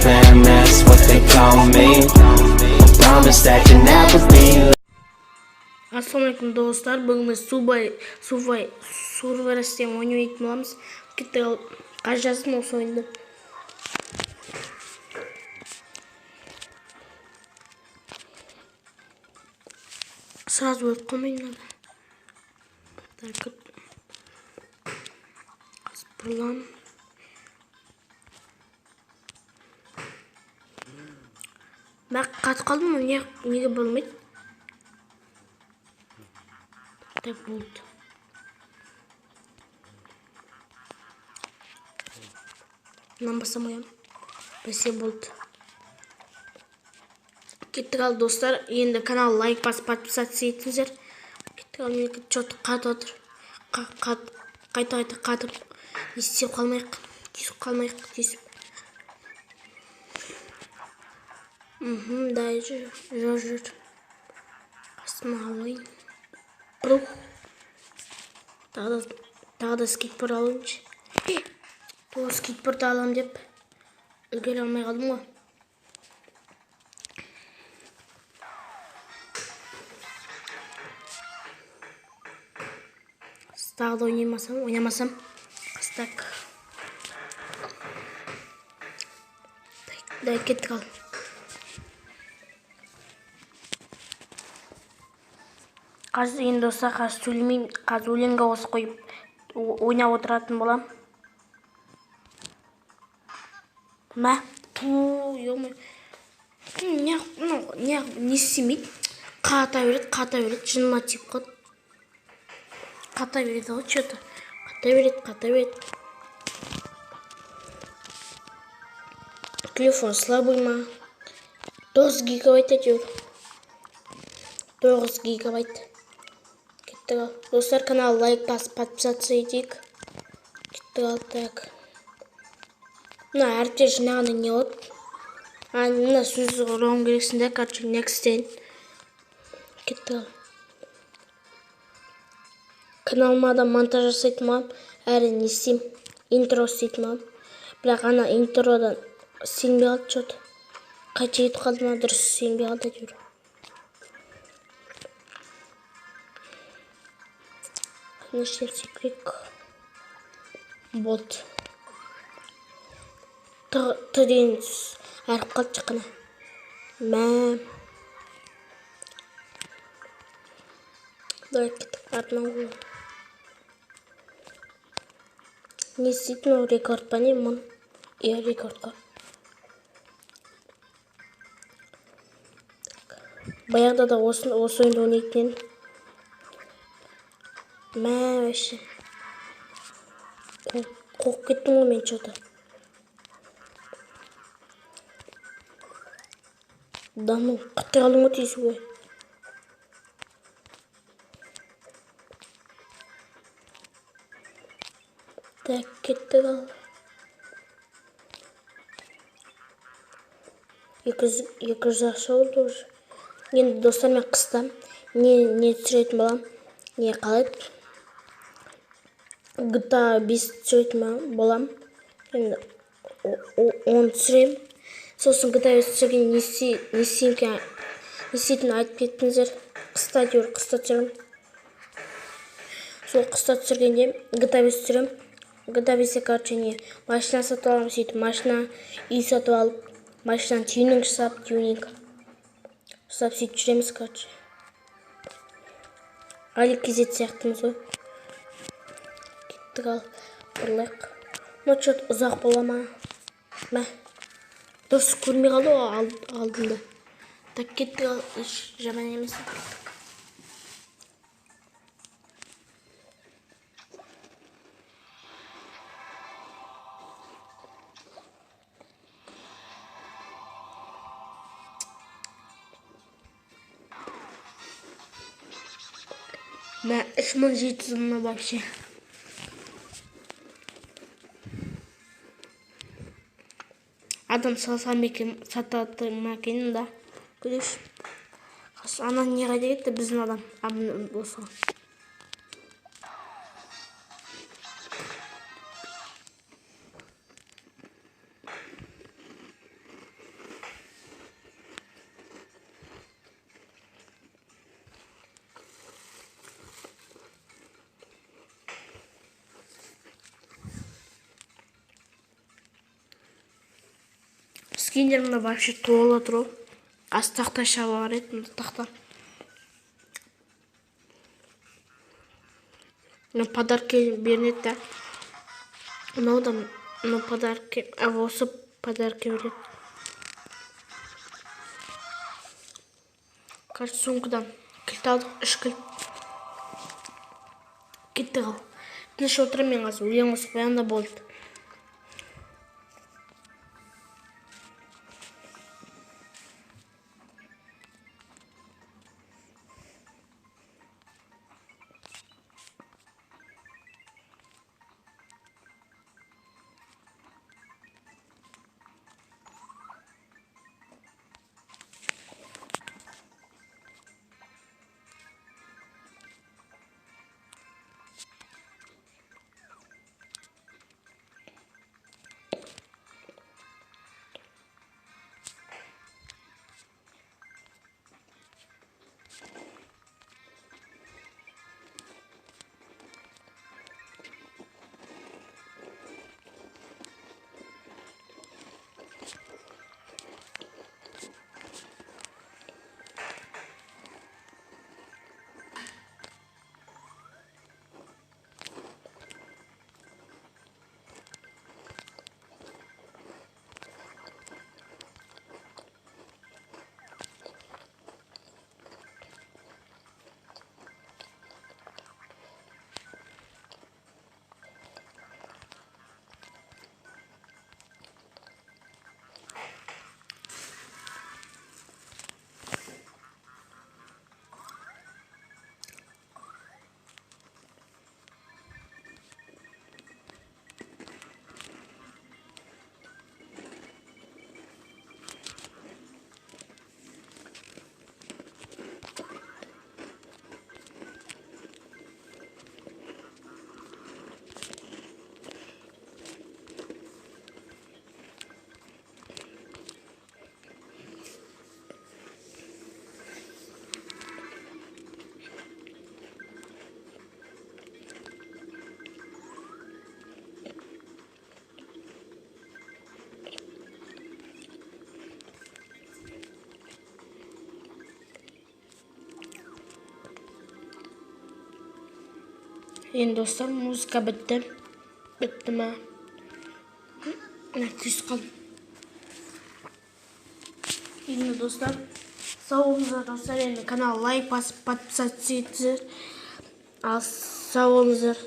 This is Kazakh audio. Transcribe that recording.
fam, that's what they call me. Promise that you'll never be. Assalamualaikum dostlar. Bugün biz Subway Survivor'da oynayıp bolamыз. Kettik al. Qanchasini осы oyunda. Сразу өліп қалмайын надо. Так. Бұрылам. Мен қатып қалдым, неге болмайды? Так болды. Мынаны басамайам. Бәсе болды. Кеттік ал достар. Енді канал лайк басып подписаться етіңіздер. Кеттік ал, менікі что-то қатып отыр. Қайта қатып. Естіп қалмайық. Тесіп. Дай жүр. Астыма алайын. Брух. Тағы да скейтборд алайыншы. Бұл скейтборд алам деп үлгере алмай қалдым ғой. Тағы да ойнамасам. Қыстак. Дай кеттік ал. Қазір енді достар, қазір сөйлемеймін. Қазір өлеңге осы қойып ойнап отыратын болам. Мә? Не істемейді? Қата береді. Жыныма тиіп қалды. Қата береді ғой, что-то. Қата береді. Телефон слабый ма? 9 гигабайт әйтеуір. 9 гигабайт. Кеттік ал. Достар, канал лайк басып подписаться етейік. Кеттік ал, так. Мына әріптер жинағында не болады? Мына сөзді ұруым керексінде, короче, next-тен. Кеттік ал. Каналыма да монтаж жасайтын болам. Әрі не істеймін? Интро істейтін болам. Бірақ ана интродан сенбей қалды что-то. Қайта кетіп қалды ма, дұрыс сенбей қалды әйтеуір. Не істемсек керек? Болды. Т деген әріп қалды жақына. Мә. Давай кеттік артынан қойып. Не істейтін ол рекорд па не? Рекордқа. Баяғыда да осы ойынды ойнайтын. Мә, вообще. Қоқып кеттім ғой мен что-то. Дамыл, қатты қалдым ғой тесіп ғой. Так, кеттік ал. 200 ақша болды уже. Енді достар, мен қыстам. Не түсіретін болам? Не қалайды? GTA 5 түсіретін болам. Енді 10 түсірем. Сосын GTA 5 түсірген не істейтін айтып кеттіңіздер. Қыста түсірем. Сол қыста түсіргенде GTA 5 түсірем. GTA 5-е, короче, не машина сатып алам, сөйтіп машина, үй сатып алып, машинаны тюнинг жасап сөйтіп жүреміз, короче. Али кезет сияқтымыз ғой. Кеттік ал, бұрылайық. Что-то ұзақ бола ма? Мә, дұрыс көрмей қалды ғой алдымда. Так, кеттік ал, жаман емес. Мә, 3700 мына вообще. Адам салса сатады ма екен да. Көреш. Ана не қайда кетті біздің адам? Осы. скиндер мына вообще толы тұр ғой. Аз тақта шабы бар еді, мына тақта. Мына подарки берінеді да. Мынау да мына подарки, осы подарки береді. Короче, сумкадан кілт алдық, 3 кілт. Кетті қал. Тыныш отырып мен қазір өлең қосып қоямын да болды. Енді достар, музыка бітті. Бітті ма? Мына күйіс қалды. Енді достар, сау болыңыздар достар. Енді канал лайк басып, подписаться етіңіздер. Ал сау болыңыздар.